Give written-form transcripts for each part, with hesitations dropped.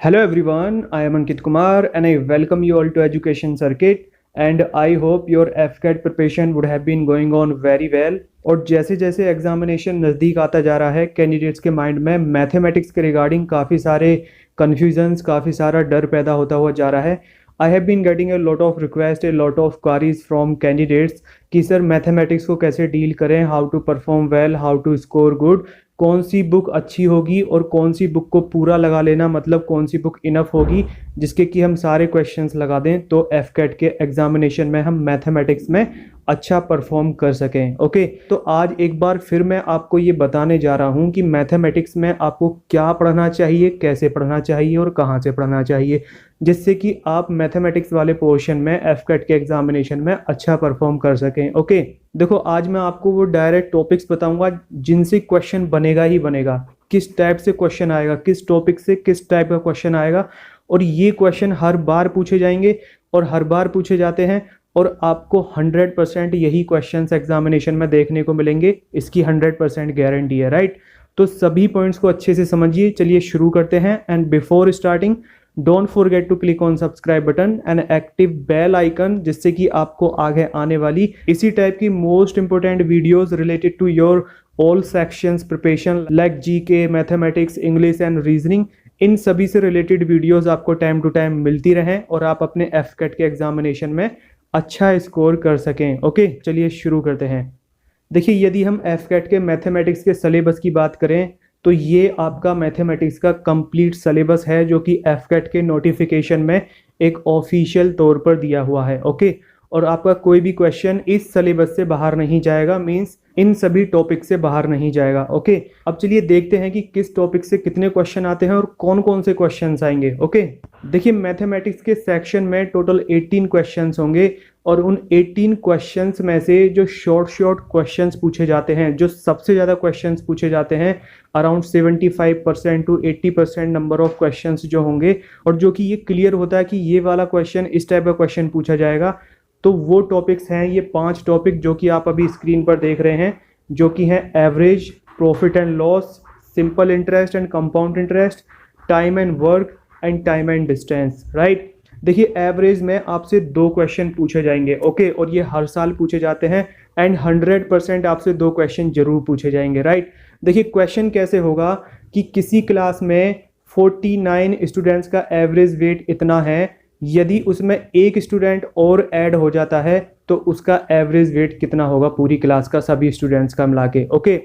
Hello everyone, I am Ankit Kumar and I welcome you all to Education Circuit and I hope your FCAT preparation would have been going on very well। और जैसे जैसे examination नज़दीक आता जा रहा है candidates के mind में मैथमेटिक्स के रिगार्डिंग काफ़ी सारे कन्फ्यूजन्स, काफ़ी सारा डर पैदा होता हुआ जा रहा है। I have been getting a lot of request, a lot of queries from candidates कि सर मैथमेटिक्स को कैसे डील करें, how to perform well, how to score good, कौन सी बुक अच्छी होगी और कौन सी बुक को पूरा लगा लेना, मतलब कौन सी बुक इनफ होगी जिसके कि हम सारे क्वेश्चंस लगा दें तो एफकेट के एग्जामिनेशन में हम मैथमेटिक्स में अच्छा परफॉर्म कर सकें। ओके, तो आज एक बार फिर मैं आपको ये बताने जा रहा हूँ कि मैथमेटिक्स में आपको क्या पढ़ना चाहिए, कैसे पढ़ना चाहिए और कहाँ से पढ़ना चाहिए, जिससे कि आप मैथमेटिक्स वाले पोर्शन में एफकेट के एग्जामिनेशन में अच्छा परफॉर्म कर सकें। ओके, देखो आज मैं आपको वो डायरेक्ट टॉपिक्स बताऊंगा जिनसे क्वेश्चन बनेगा ही बनेगा, किस टाइप से क्वेश्चन आएगा, किस टॉपिक से किस टाइप का क्वेश्चन आएगा, और ये क्वेश्चन हर बार पूछे जाएंगे और हर बार पूछे जाते हैं और आपको 100% यही क्वेश्चंस एग्जामिनेशन में देखने को मिलेंगे, इसकी 100% गारंटी है। राइट, तो सभी पॉइंट्स को अच्छे से समझिए। चलिए शुरू करते हैं। And before starting don't forget to click on subscribe button and active bell icon, जिससे कि आपको आगे आने वाली इसी टाइप की most important videos related to your all sections preparation like GK, mathematics, English and reasoning, इन सभी से रिलेटेड वीडियोस आपको टाइम टू टाइम मिलती रहें और आप अपने एफकेट के एग्जामिनेशन में अच्छा स्कोर कर सकें। ओके, चलिए शुरू करते हैं। देखिए, यदि हम एफकेट के मैथमेटिक्स के सिलेबस की बात करें तो ये आपका मैथमेटिक्स का कंप्लीट सिलेबस है जो कि एफकेट के नोटिफिकेशन में एक ऑफिशियल तौर पर दिया हुआ है। ओके, और आपका कोई भी क्वेश्चन इस सिलेबस से बाहर नहीं जाएगा, मींस इन सभी टॉपिक से बाहर नहीं जाएगा। ओके, अब चलिए देखते हैं कि किस टॉपिक से कितने क्वेश्चन आते हैं और कौन कौन से क्वेश्चंस आएंगे। ओके, देखिए मैथमेटिक्स के सेक्शन में टोटल 18 क्वेश्चंस होंगे और उन 18 क्वेश्चंस में से जो शॉर्ट क्वेश्चंस पूछे जाते हैं, जो सबसे ज़्यादा क्वेश्चंस पूछे जाते हैं, around 75% to 80% number of questions जो होंगे, और जो कि ये क्लियर होता है कि ये वाला क्वेश्चन इस टाइप का क्वेश्चन पूछा जाएगा, तो वो टॉपिक्स हैं ये 5 टॉपिक जो कि आप अभी स्क्रीन पर देख रहे हैं, जो कि हैं average, profit and loss, simple interest and compound interest, time and work and time and distance. Right, देखिए एवरेज में आपसे 2 क्वेश्चन पूछे जाएंगे। ओके, और ये हर साल पूछे जाते हैं एंड 100% आपसे 2 क्वेश्चन जरूर पूछे जाएंगे। राइट, देखिए क्वेश्चन कैसे होगा कि किसी क्लास में 49 स्टूडेंट्स का एवरेज वेट इतना है, यदि उसमें एक स्टूडेंट और ऐड हो जाता है तो उसका एवरेज वेट कितना होगा पूरी क्लास का, सभी स्टूडेंट्स का मिला के। ओके,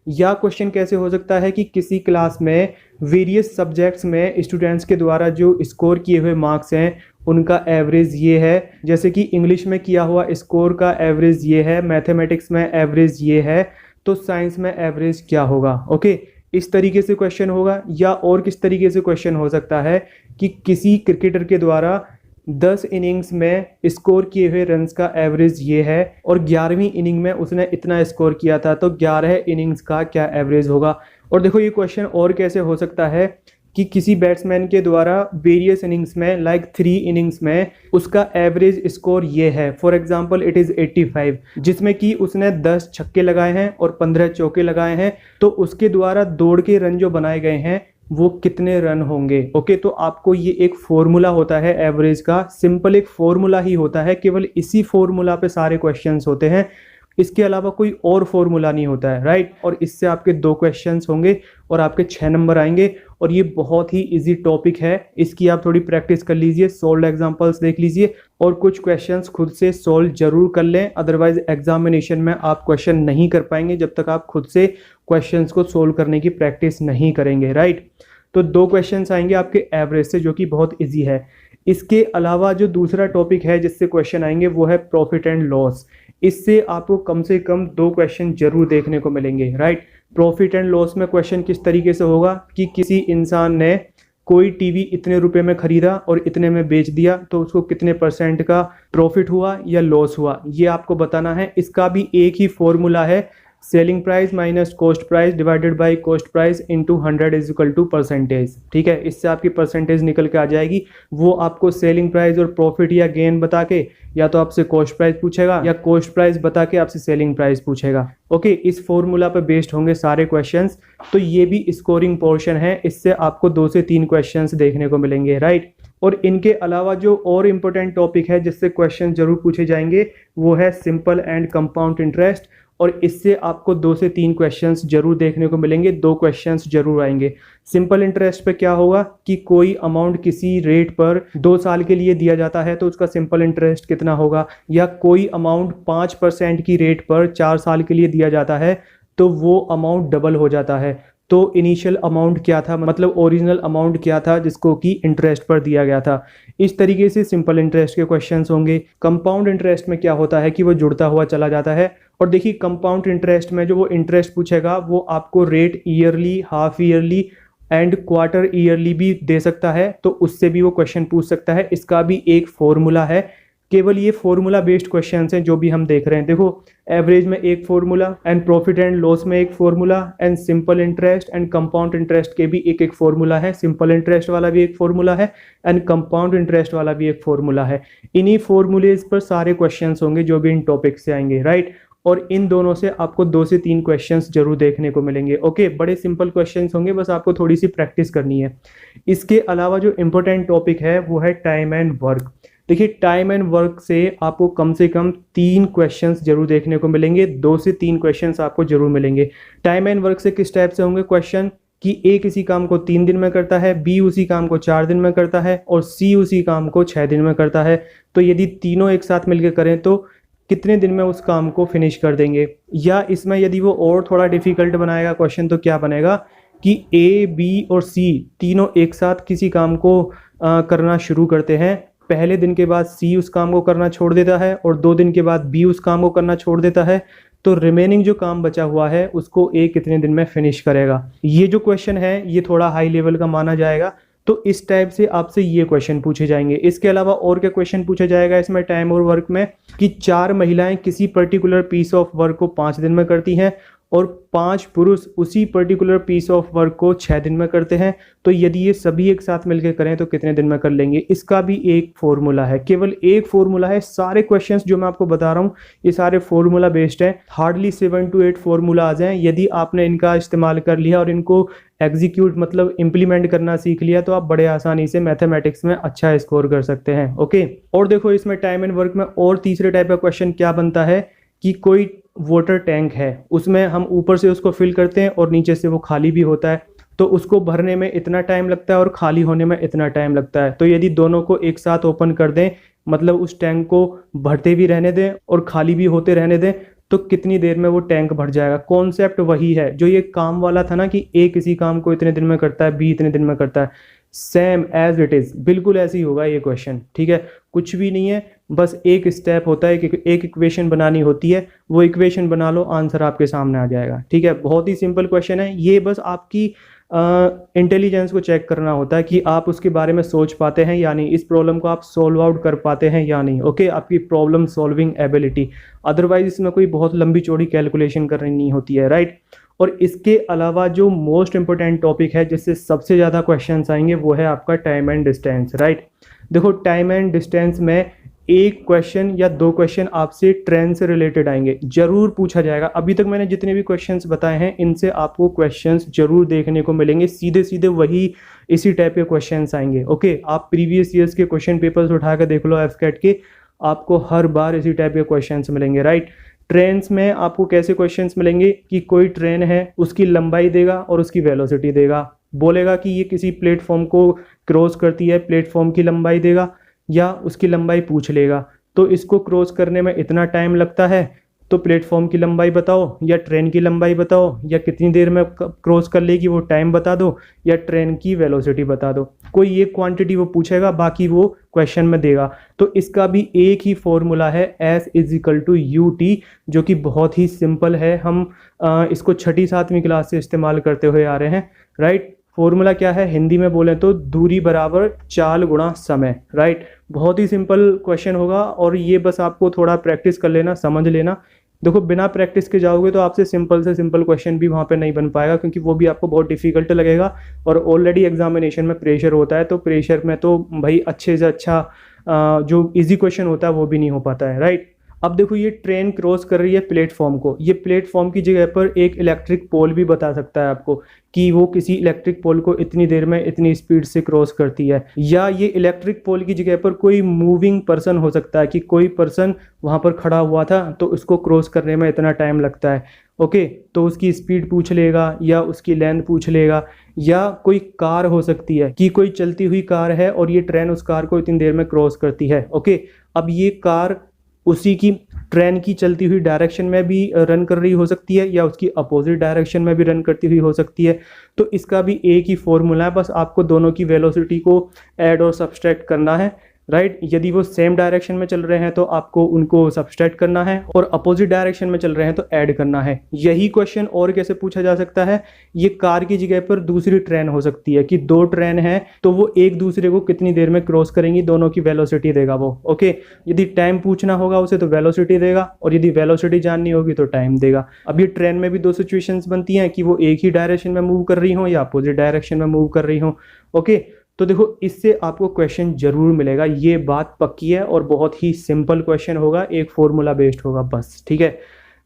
या क्वेश्चन कैसे हो सकता है कि किसी क्लास में वेरियस सब्जेक्ट्स में स्टूडेंट्स के द्वारा जो स्कोर किए हुए मार्क्स हैं उनका एवरेज ये है, जैसे कि इंग्लिश में किया हुआ स्कोर का एवरेज ये है, मैथमेटिक्स में एवरेज ये है, तो साइंस में एवरेज क्या होगा। ओके, इस तरीके से क्वेश्चन होगा। या और किस तरीके से क्वेश्चन हो सकता है कि किसी क्रिकेटर के द्वारा 10 इनिंग्स में स्कोर किए हुए रन्स का एवरेज ये है और 11वीं इनिंग में उसने इतना स्कोर किया था, तो 11 इनिंग्स का क्या एवरेज होगा। और देखो ये क्वेश्चन और कैसे हो सकता है कि किसी बैट्समैन के द्वारा वेरियस इनिंग्स में लाइक 3 इनिंग्स में उसका एवरेज स्कोर ये है, फॉर एग्जांपल इट इज़ 85, जिसमें कि उसने 10 छक्के लगाए हैं और 15 चौके लगाए हैं, तो उसके द्वारा दौड़ के रन जो बनाए गए हैं वो कितने रन होंगे। ओके, तो आपको ये एक फॉर्मूला होता है एवरेज का, सिंपल एक फॉर्मूला ही होता है, केवल इसी फॉर्मूला पे सारे क्वेश्चंस होते हैं, इसके अलावा कोई और फॉर्मूला नहीं होता है। राइट, और इससे आपके 2 क्वेश्चंस होंगे और आपके 6 नंबर आएंगे और ये बहुत ही इजी टॉपिक है, इसकी आप थोड़ी प्रैक्टिस कर लीजिए, सोल्व एग्जांपल्स देख लीजिए और कुछ क्वेश्चंस खुद से सोल्व जरूर कर लें, अदरवाइज एग्जामिनेशन में आप क्वेश्चन नहीं कर पाएंगे जब तक आप खुद से क्वेश्चंस को सोल्व करने की प्रैक्टिस नहीं करेंगे। राइट, तो 2 क्वेश्चंस आएंगे आपके एवरेज से जो कि बहुत ईजी है। इसके अलावा जो दूसरा टॉपिक है जिससे क्वेश्चन आएंगे वो है प्रॉफिट एंड लॉस। इससे आपको कम से कम 2 क्वेश्चन जरूर देखने को मिलेंगे। राइट, प्रॉफिट एंड लॉस में क्वेश्चन किस तरीके से होगा कि किसी इंसान ने कोई टीवी इतने रुपए में खरीदा और इतने में बेच दिया, तो उसको कितने % का प्रॉफिट हुआ या लॉस हुआ, ये आपको बताना है। इसका भी एक ही फॉर्मूला है, selling price minus cost price divided by cost price into 100 is equal to percentage. ठीक है, इससे आपकी परसेंटेज निकल के आ जाएगी। वो आपको सेलिंग प्राइस और प्रॉफिट या गेन बता के या तो आपसे कॉस्ट प्राइस पूछेगा या कॉस्ट प्राइस बता के आपसे सेलिंग प्राइस पूछेगा। ओके, इस फॉर्मूला पर बेस्ड होंगे सारे क्वेश्चंस। तो ये भी स्कोरिंग पोर्शन है, इससे आपको 2 से 3 क्वेश्चंस देखने को मिलेंगे, राइट। और इनके अलावा जो और इम्पोर्टेंट टॉपिक है जिससे क्वेश्चन जरूर पूछे जाएंगे वो है सिंपल एंड कंपाउंड इंटरेस्ट, और इससे आपको 2 से 3 क्वेश्चंस जरूर देखने को मिलेंगे, 2 क्वेश्चंस जरूर आएंगे। सिंपल इंटरेस्ट पे क्या होगा कि कोई अमाउंट किसी रेट पर 2 साल के लिए दिया जाता है तो उसका सिंपल इंटरेस्ट कितना होगा, या कोई अमाउंट 5% की रेट पर 4 साल के लिए दिया जाता है तो वो अमाउंट डबल हो जाता है। तो इनिशियल अमाउंट क्या था, मतलब ओरिजिनल अमाउंट क्या था जिसको कि इंटरेस्ट पर दिया गया था। इस तरीके से सिंपल इंटरेस्ट के क्वेश्चंस होंगे। कंपाउंड इंटरेस्ट में क्या होता है कि वो जुड़ता हुआ चला जाता है। और देखिए कंपाउंड इंटरेस्ट में जो वो इंटरेस्ट पूछेगा वो आपको rate yearly, half yearly and quarter yearly भी दे सकता है, तो उससे भी वो क्वेश्चन पूछ सकता है। इसका भी एक फॉर्मूला है, केवल ये फॉर्मूला बेस्ड क्वेश्चंस हैं जो भी हम देख रहे हैं। देखो एवरेज में एक formula, and profit and loss में एक formula, and simple interest and compound interest के भी एक एक फॉर्मूला है। सिंपल इंटरेस्ट वाला भी एक फॉर्मूला है एंड कंपाउंड इंटरेस्ट वाला भी एक फॉर्मूला है। इन्हीं फॉर्मूलेज पर सारे क्वेश्चंस होंगे जो भी इन टॉपिक से आएंगे, राइट। और इन दोनों से आपको 2 से 3 क्वेश्चंस जरूर देखने को मिलेंगे। ओके, बड़े सिंपल क्वेश्चंस होंगे, बस आपको थोड़ी सी प्रैक्टिस करनी है। इसके अलावा जो इंपॉर्टेंट टॉपिक है वो है टाइम एंड वर्क। देखिए टाइम एंड वर्क से आपको कम से कम 3 क्वेश्चंस जरूर देखने को मिलेंगे, 2 से 3 क्वेश्चंस आपको जरूर मिलेंगे। टाइम एंड वर्क से किस टाइप से होंगे क्वेश्चन कि ए किसी काम को 3 दिन में करता है, बी उसी काम को 4 दिन में करता है और सी उसी काम को 6 दिन में करता है। तो यदि तीनों एक साथ मिलकर करें तो कितने दिन में उस काम को फिनिश कर देंगे। या इसमें यदि वो और थोड़ा डिफिकल्ट बनाएगा क्वेश्चन तो क्या बनेगा कि ए, बी और सी तीनों एक साथ किसी काम को करना शुरू करते हैं। पहले दिन के बाद सी उस काम को करना छोड़ देता है और 2 दिन के बाद बी उस काम को करना छोड़ देता है। तो रिमेनिंग जो काम बचा हुआ है उसको ए कितने दिन में फिनिश करेगा। ये जो क्वेश्चन है ये थोड़ा हाई लेवल का माना जाएगा, तो इस टाइप से आपसे ये क्वेश्चन पूछे जाएंगे। इसके अलावा और क्या क्वेश्चन पूछा जाएगा इसमें टाइम और वर्क में कि 4 महिलाएं किसी पर्टिकुलर पीस ऑफ वर्क को 5 दिन में करती हैं और 5 पुरुष उसी पर्टिकुलर पीस ऑफ वर्क को 6 दिन में करते हैं। तो यदि ये सभी एक साथ मिलकर करें तो कितने दिन में कर लेंगे। इसका भी एक फॉर्मूला है, केवल एक फॉर्मूला है। सारे क्वेश्चंस जो मैं आपको बता रहा हूँ ये सारे फॉर्मूला बेस्ड हैं। हार्डली 7 to 8 फॉर्मूलाज हैं। यदि आपने इनका इस्तेमाल कर लिया और इनको एग्जीक्यूट मतलब इम्प्लीमेंट करना सीख लिया तो आप बड़े आसानी से मैथमेटिक्स में अच्छा स्कोर कर सकते हैं। ओके, और देखो इसमें टाइम एंड वर्क में और तीसरे टाइप का क्वेश्चन क्या बनता है कि कोई वाटर टैंक है, उसमें हम ऊपर से उसको फिल करते हैं और नीचे से वो खाली भी होता है, तो उसको भरने में इतना टाइम लगता है और खाली होने में इतना टाइम लगता है। तो यदि दोनों को एक साथ ओपन कर दें, मतलब उस टैंक को भरते भी रहने दें और खाली भी होते रहने दें, तो कितनी देर में वो टैंक भर जाएगा। कॉन्सेप्ट वही है जो ये काम वाला था ना कि ए किसी काम को इतने दिन में करता है, बी इतने दिन में करता है, सेम एज इट इज बिल्कुल ऐसे ही होगा ये क्वेश्चन। ठीक है, कुछ भी नहीं है, बस एक स्टेप होता है कि एक इक्वेशन बनानी होती है, वो इक्वेशन बना लो, आंसर आपके सामने आ जाएगा। ठीक है, बहुत ही सिंपल क्वेश्चन है ये, बस आपकी इंटेलिजेंस को चेक करना होता है कि आप उसके बारे में सोच पाते हैं या नहीं, इस प्रॉब्लम को आप सोल्व आउट कर पाते हैं या नहीं। ओके, आपकी प्रॉब्लम सॉल्विंग एबिलिटी, अदरवाइज इसमें कोई बहुत लंबी चौड़ी कैलकुलेशन करनी नहीं होती है, राइट। और इसके अलावा जो मोस्ट इंपॉर्टेंट टॉपिक है जिससे सबसे ज़्यादा क्वेश्चंस आएंगे वो है आपका टाइम एंड डिस्टेंस, राइट। देखो टाइम एंड डिस्टेंस में एक क्वेश्चन या 2 क्वेश्चन आपसे ट्रेन से रिलेटेड आएंगे, जरूर पूछा जाएगा। अभी तक मैंने जितने भी क्वेश्चंस बताए हैं इनसे आपको क्वेश्चंस जरूर देखने को मिलेंगे, सीधे सीधे वही इसी टाइप के क्वेश्चंस आएंगे। ओके, आप प्रीवियस ईयर्स के क्वेश्चन पेपर्स उठा कर देख लो एफकेट के, आपको हर बार इसी टाइप के क्वेश्चंस मिलेंगे, राइट। ट्रेन्स में आपको कैसे क्वेश्चंस मिलेंगे कि कोई ट्रेन है, उसकी लंबाई देगा और उसकी वेलोसिटी देगा, बोलेगा कि ये किसी प्लेटफॉर्म को क्रॉस करती है, प्लेटफॉर्म की लंबाई देगा या उसकी लंबाई पूछ लेगा। तो इसको क्रॉस करने में इतना टाइम लगता है, तो प्लेटफॉर्म की लंबाई बताओ या ट्रेन की लंबाई बताओ या कितनी देर में क्रॉस कर लेगी वो टाइम बता दो या ट्रेन की वेलोसिटी बता दो। कोई एक क्वांटिटी वो पूछेगा, बाकी वो क्वेश्चन में देगा। तो इसका भी एक ही फॉर्मूला है S=UT, जो कि बहुत ही सिंपल है। हम इसको 6ठी-7वीं क्लास से इस्तेमाल करते हुए आ रहे हैं, राइट। फॉर्मूला क्या है, हिंदी में बोले तो दूरी बराबर चाल गुणा समय, राइट। बहुत ही सिंपल क्वेश्चन होगा और ये बस आपको थोड़ा प्रैक्टिस कर लेना, समझ लेना देखो बिना प्रैक्टिस के जाओगे तो आपसे सिंपल से सिंपल क्वेश्चन भी वहाँ पे नहीं बन पाएगा, क्योंकि वो भी आपको बहुत डिफिकल्ट लगेगा। और ऑलरेडी एग्जामिनेशन में प्रेशर होता है, तो प्रेशर में तो भाई अच्छे से अच्छा जो इजी क्वेश्चन होता है वो भी नहीं हो पाता है, राइट। अब देखो ये ट्रेन क्रॉस कर रही है प्लेटफॉर्म को, ये प्लेटफॉर्म की जगह पर एक इलेक्ट्रिक पोल भी बता सकता है आपको कि वो किसी इलेक्ट्रिक पोल को इतनी देर में इतनी स्पीड से क्रॉस करती है। या ये इलेक्ट्रिक पोल की जगह पर कोई मूविंग पर्सन हो सकता है कि कोई पर्सन वहां पर खड़ा हुआ था तो उसको क्रॉस करने में इतना टाइम लगता है। ओके, तो उसकी स्पीड पूछ लेगा या उसकी लेंथ पूछ लेगा। या कोई कार हो सकती है कि कोई चलती हुई कार है और ये ट्रेन उस कार को इतनी देर में क्रॉस करती है। ओके, अब ये कार उसी की ट्रेन की चलती हुई डायरेक्शन में भी रन कर रही हो सकती है या उसकी अपोजिट डायरेक्शन में भी रन करती हुई हो सकती है। तो इसका भी एक ही फॉर्मूला है, बस आपको दोनों की वेलोसिटी को ऐड और सब्सट्रैक्ट करना है, राइट। यदि वो सेम डायरेक्शन में चल रहे हैं तो आपको उनको सब्सट्रैक्ट करना है, और अपोजिट डायरेक्शन में चल रहे हैं तो ऐड करना है। यही क्वेश्चन और कैसे पूछा जा सकता है, ये कार की जगह पर दूसरी ट्रेन हो सकती है कि दो ट्रेन है तो वो एक दूसरे को कितनी देर में क्रॉस करेंगी, दोनों की वेलोसिटी देगा वो। ओके, यदि टाइम पूछना होगा उसे तो वेलोसिटी देगा, और यदि वेलोसिटी जाननी होगी तो टाइम देगा। अब ये ट्रेन में भी दो सिचुएशंस बनती हैं कि वो एक ही डायरेक्शन में मूव कर रही हो या अपोजिट डायरेक्शन में मूव कर रही हो। ओके, तो देखो इससे आपको क्वेश्चन जरूर मिलेगा, ये बात पक्की है, और बहुत ही सिंपल क्वेश्चन होगा, एक फॉर्मूला बेस्ड होगा बस, ठीक है।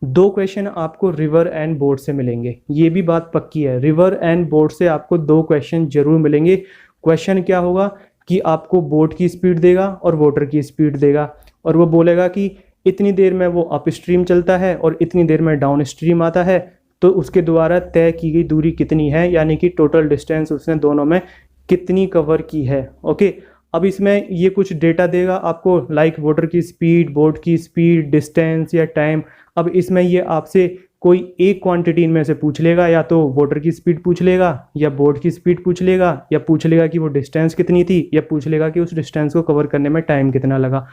दो क्वेश्चन आपको रिवर एंड बोट से मिलेंगे, ये भी बात पक्की है, रिवर एंड बोट से आपको दो क्वेश्चन जरूर मिलेंगे। क्वेश्चन क्या होगा कि आपको बोट की स्पीड देगा और वाटर की स्पीड देगा, और वो बोलेगा कि इतनी देर में वो अप स्ट्रीम चलता है और इतनी देर में डाउन स्ट्रीम आता है, तो उसके द्वारा तय की गई दूरी कितनी है, यानी कि टोटल डिस्टेंस उसने दोनों में कितनी कवर की है। ओके, अब इसमें ये कुछ डेटा देगा आपको, लाइक वाटर की स्पीड, बोट की स्पीड, डिस्टेंस या टाइम। अब इसमें ये आपसे कोई एक क्वांटिटी इनमें से पूछ लेगा, या तो वाटर की स्पीड पूछ लेगा या बोट की स्पीड पूछ लेगा, या पूछ लेगा कि वो डिस्टेंस कितनी थी, या पूछ लेगा कि उस डिस्टेंस को कवर करने में टाइम कितना लगा।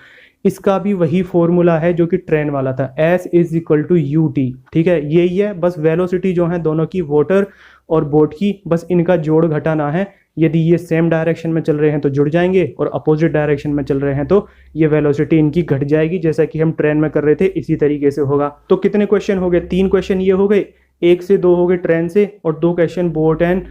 इसका भी वही फॉर्मूला है जो कि ट्रेन वाला था, S is equal to u t, ठीक है, यही है। बस वेलोसिटी जो है दोनों की, वाटर और बोट की, बस इनका जोड़ घटाना है। यदि ये सेम डायरेक्शन में चल रहे हैं तो जुड़ जाएंगे, और अपोजिट डायरेक्शन में चल रहे हैं तो ये वेलोसिटी इनकी घट जाएगी, जैसा कि हम ट्रेन में कर रहे थे इसी तरीके से होगा। तो कितने क्वेश्चन हो गए, 3 क्वेश्चन ये हो गए, 1 से 2 हो गए ट्रेन से, और 2 क्वेश्चन बोट एंड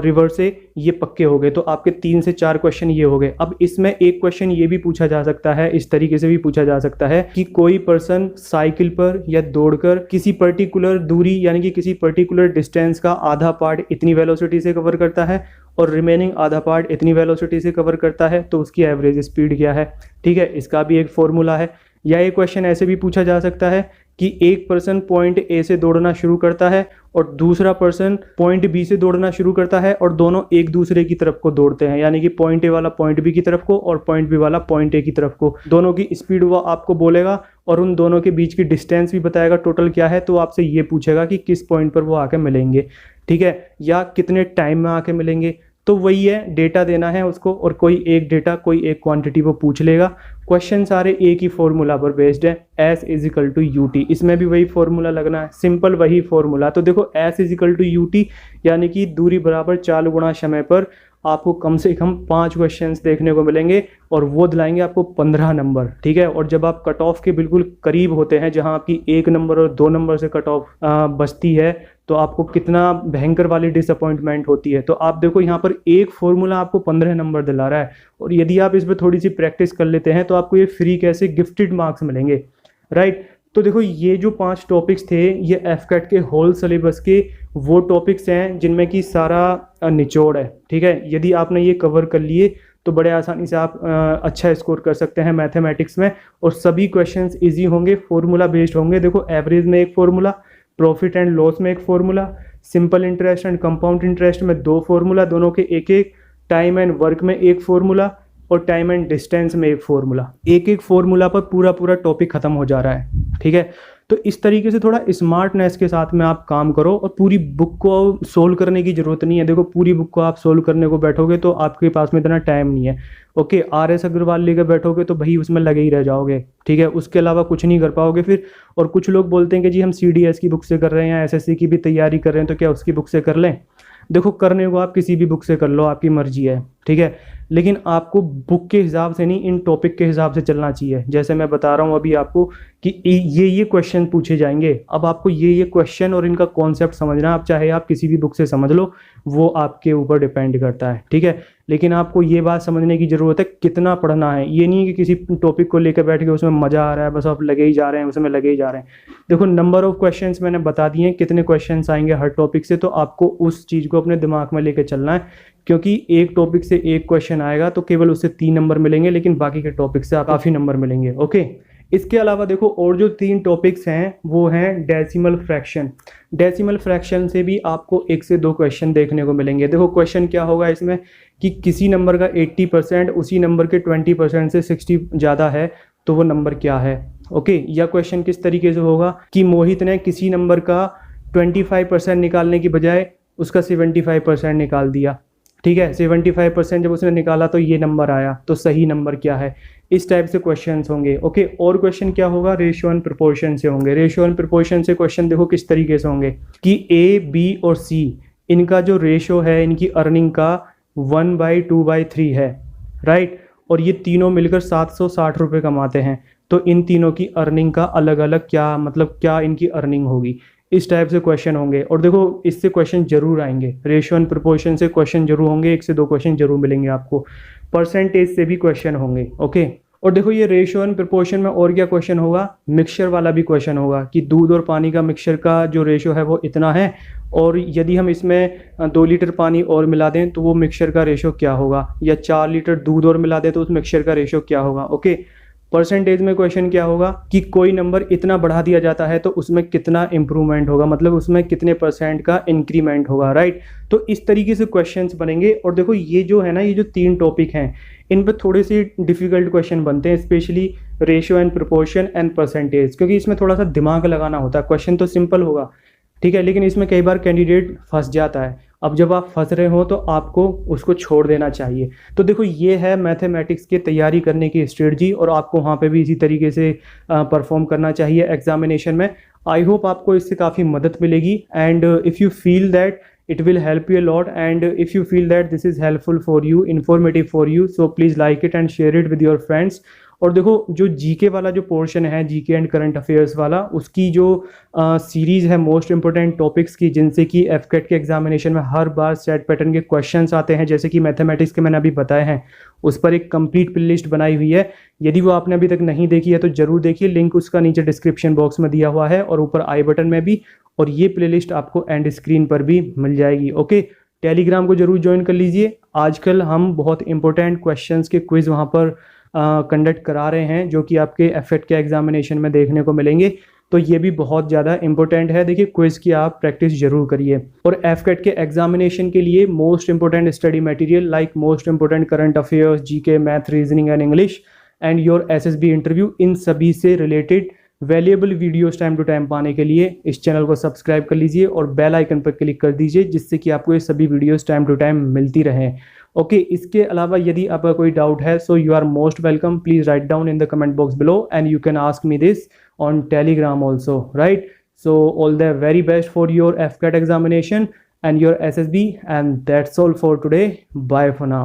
रिवर से, ये पक्के हो गए। तो आपके 3 से 4 क्वेश्चन ये हो गए। अब इसमें एक क्वेश्चन ये भी पूछा जा सकता है, इस तरीके से भी पूछा जा सकता है कि कोई पर्सन साइकिल पर या दौड़कर किसी पर्टिकुलर दूरी यानी कि किसी पर्टिकुलर डिस्टेंस का आधा पार्ट इतनी वेलोसिटी से कवर करता है और रिमेनिंग आधा पार्ट इतनी वेलोसिटी से कवर करता है, तो उसकी एवरेज स्पीड क्या है, ठीक है। इसका भी एक फॉर्मूला है। या एक क्वेश्चन ऐसे भी पूछा जा सकता है कि एक पर्सन पॉइंट ए से दौड़ना शुरू करता है और दूसरा पर्सन पॉइंट बी से दौड़ना शुरू करता है, और दोनों एक दूसरे की तरफ को दौड़ते हैं, यानी कि पॉइंट ए वाला पॉइंट बी की तरफ को और पॉइंट बी वाला पॉइंट ए की तरफ को। दोनों की स्पीड वो आपको बोलेगा और उन दोनों के बीच की डिस्टेंस भी बताएगा टोटल क्या है। तो आपसे ये पूछेगा कि किस पॉइंट पर वो आके मिलेंगे, ठीक है, या कितने टाइम में आके मिलेंगे। तो वही है, डेटा देना है उसको, और कोई एक डेटा, कोई एक क्वांटिटी वो पूछ लेगा। क्वेश्चन सारे एक ही फॉर्मूला पर बेस्ड है, S is equal to u t. इसमें भी वही फॉर्मूला लगना है, सिंपल वही फॉर्मूला। तो देखो S is equal to u t, यानी कि दूरी बराबर चाल गुणा समय पर आपको कम से कम 5 क्वेश्चंस देखने को मिलेंगे, और वो दिलाएंगे आपको 15 नंबर, ठीक है। और जब आप कट ऑफ के बिल्कुल करीब होते हैं, जहां आपकी 1 नंबर और 2 नंबर से कट ऑफ बचती है, तो आपको कितना भयंकर वाली डिसअपॉइंटमेंट होती है। तो आप देखो यहाँ पर एक फॉर्मूला आपको 15 नंबर दिला रहा है, और यदि आप इस पर थोड़ी सी प्रैक्टिस कर लेते हैं तो आपको ये फ्री कैसे गिफ्टेड मार्क्स मिलेंगे, राइट। तो देखो ये जो 5 टॉपिक्स थे, ये एफकेट के होल सिलेबस के वो टॉपिक्स हैं जिनमें कि सारा निचोड़ है, ठीक है। यदि आपने ये कवर कर लिए तो बड़े आसानी से आप अच्छा स्कोर कर सकते हैं मैथमेटिक्स में, और सभी क्वेश्चंस इजी होंगे, फॉर्मूला बेस्ड होंगे। देखो एवरेज में एक फॉर्मूला, प्रॉफिट एंड लॉस में एक formula, simple interest and compound interest में 2 फॉर्मूला, दोनों के एक एक, टाइम एंड वर्क में एक फॉर्मूला, और टाइम एंड डिस्टेंस में एक फॉर्मूला। एक एक फॉर्मूला पर पूरा पूरा टॉपिक खत्म हो जा रहा है, ठीक है। तो इस तरीके से थोड़ा स्मार्टनेस के साथ में आप काम करो, और पूरी बुक को सोल्व करने की जरूरत नहीं है। देखो पूरी बुक को आप सोल्व करने को बैठोगे तो आपके पास में इतना टाइम नहीं है। ओके, RS अग्रवाल लेकर बैठोगे तो भाई उसमें लगे ही रह जाओगे, ठीक है, उसके अलावा कुछ नहीं कर पाओगे फिर। और कुछ लोग बोलते हैं कि जी हम CDS की बुक से कर रहे हैं या SSC की भी तैयारी कर रहे हैं, तो क्या उसकी बुक से कर लें। देखो करने को आप किसी भी बुक से कर लो, आपकी मर्जी है, ठीक है, लेकिन आपको बुक के हिसाब से नहीं, इन टॉपिक के हिसाब से चलना चाहिए। जैसे मैं बता रहा हूँ अभी आपको कि ये क्वेश्चन पूछे जाएंगे, अब आपको ये क्वेश्चन और इनका कॉन्सेप्ट समझना है। आप चाहे आप किसी भी बुक से समझ लो, वो आपके ऊपर डिपेंड करता है, ठीक है। लेकिन आपको ये बात समझने की ज़रूरत है कितना पढ़ना है। ये नहीं कि किसी टॉपिक को लेकर बैठ के उसमें मज़ा आ रहा है, बस आप लगे ही जा रहे हैं, उसमें लगे ही जा रहे हैं। देखो नंबर ऑफ क्वेश्चंस मैंने बता दिए हैं, कितने क्वेश्चंस आएंगे हर टॉपिक से, तो आपको उस चीज़ को अपने दिमाग में लेकर चलना है। क्योंकि एक टॉपिक से एक क्वेश्चन आएगा तो केवल उससे 3 नंबर मिलेंगे, लेकिन बाकी के टॉपिक से काफ़ी नंबर मिलेंगे, ओके। इसके अलावा देखो और जो 3 टॉपिक्स हैं वो हैं डेसिमल फ्रैक्शन। डेसिमल फ्रैक्शन से भी आपको 1 से 2 क्वेश्चन देखने को मिलेंगे। देखो क्वेश्चन क्या होगा इसमें कि किसी नंबर का 80% उसी नंबर के 20% से 60 ज़्यादा है, तो वो नंबर क्या है, ओके। या क्वेश्चन किस तरीके से होगा कि मोहित ने किसी नंबर का 25% निकालने की बजाय उसका 75% निकाल दिया, ठीक है। 75% जब उसने निकाला तो ये नंबर आया, तो सही नंबर क्या है। इस टाइप से क्वेश्चंस होंगे, ओके। और क्वेश्चन क्या होगा, रेशियो एंड प्रोपोर्शन से होंगे। रेशियो एंड प्रोपोर्शन से क्वेश्चन देखो किस तरीके से होंगे कि ए, बी और सी इनका जो रेशियो है इनकी अर्निंग का 1/2/3 है, राइट। और ये तीनों मिलकर 760 रुपये कमाते हैं, तो इन तीनों की अर्निंग का अलग अलग क्या मतलब क्या इनकी अर्निंग होगी। इस टाइप से क्वेश्चन होंगे। और देखो इससे क्वेश्चन जरूर आएंगे, रेशियो एंड प्रोपोर्शन से क्वेश्चन जरूर होंगे, 1 से 2 क्वेश्चन जरूर मिलेंगे आपको। परसेंटेज से भी क्वेश्चन होंगे, ओके। और देखो ये रेशियो एंड प्रोपोर्शन में और क्या क्वेश्चन होगा, मिक्सचर वाला भी क्वेश्चन होगा कि दूध और पानी का मिक्सचर का जो रेशियो है वो इतना है, और यदि हम इसमें 2 लीटर पानी और मिला दें तो वो मिक्सचर का रेशियो क्या होगा, या 4 लीटर दूध और मिला दें तो उस मिक्सचर का रेशियो क्या होगा, ओके। परसेंटेज में क्वेश्चन क्या होगा कि कोई नंबर इतना बढ़ा दिया जाता है तो उसमें कितना इंप्रूवमेंट होगा, मतलब उसमें कितने % का इंक्रीमेंट होगा, राइट। तो इस तरीके से क्वेश्चंस बनेंगे। और देखो ये जो है ना, ये जो 3 टॉपिक हैं इन पर थोड़े से डिफिकल्ट क्वेश्चन बनते हैं, specially ratio and proportion and percentage, क्योंकि इसमें थोड़ा सा दिमाग लगाना होता है। क्वेश्चन तो सिंपल होगा, ठीक है, लेकिन इसमें कई बार कैंडिडेट फंस जाता है। अब जब आप फंस रहे हो तो आपको उसको छोड़ देना चाहिए। तो देखो ये है मैथमेटिक्स की तैयारी करने की स्ट्रेटजी, और आपको वहाँ पे भी इसी तरीके से परफॉर्म करना चाहिए एग्जामिनेशन में। आई होप आपको इससे काफ़ी मदद मिलेगी, and if you feel that it will help you a lot, and if you feel that this is helpful for you, informative for you, so please like it and share it with your friends. और देखो जो GK वाला जो portion है, GK and current affairs वाला, उसकी जो series है मोस्ट इंपॉर्टेंट टॉपिक्स की, जिनसे कि एफकेट के एग्जामिनेशन में हर बार सेट पैटर्न के क्वेश्चंस आते हैं, जैसे कि मैथमेटिक्स के मैंने अभी बताए हैं, उस पर एक कंप्लीट प्लेलिस्ट बनाई हुई है। यदि वो आपने अभी तक नहीं देखी है तो ज़रूर देखिए, लिंक उसका नीचे डिस्क्रिप्शन बॉक्स में दिया हुआ है और ऊपर आई बटन में भी, और ये प्लेलिस्ट आपको एंड स्क्रीन पर भी मिल जाएगी, ओके। टेलीग्राम को जरूर ज्वाइन कर लीजिए। आजकल हम बहुत इंपॉर्टेंट क्वेश्चंस के क्विज़ वहाँ पर कंडक्ट करा रहे हैं, जो कि आपके एफएट के एग्जामिनेशन में देखने को मिलेंगे, तो ये भी बहुत ज़्यादा इंपॉर्टेंट है। देखिए क्विज़ की आप प्रैक्टिस जरूर करिए। और एफकेट के एग्जामिनेशन के लिए most important study material like most important current affairs, GK, math, reasoning and English and your SSB interview, इन सभी से related valuable videos time to time पाने के लिए इस चैनल को सब्सक्राइब कर लीजिए और बेल आइकन पर क्लिक कर दीजिए, जिससे कि आपको ये सभी वीडियोस टाइम टू टाइम मिलती रहें, ओके। इसके अलावा यदि आपका कोई डाउट है, so you are most welcome, please write down in the comment box below and you can ask me this on Telegram also, right. So all the very best for your AFCAT examination and your SSB, and that's all for today. Bye for now.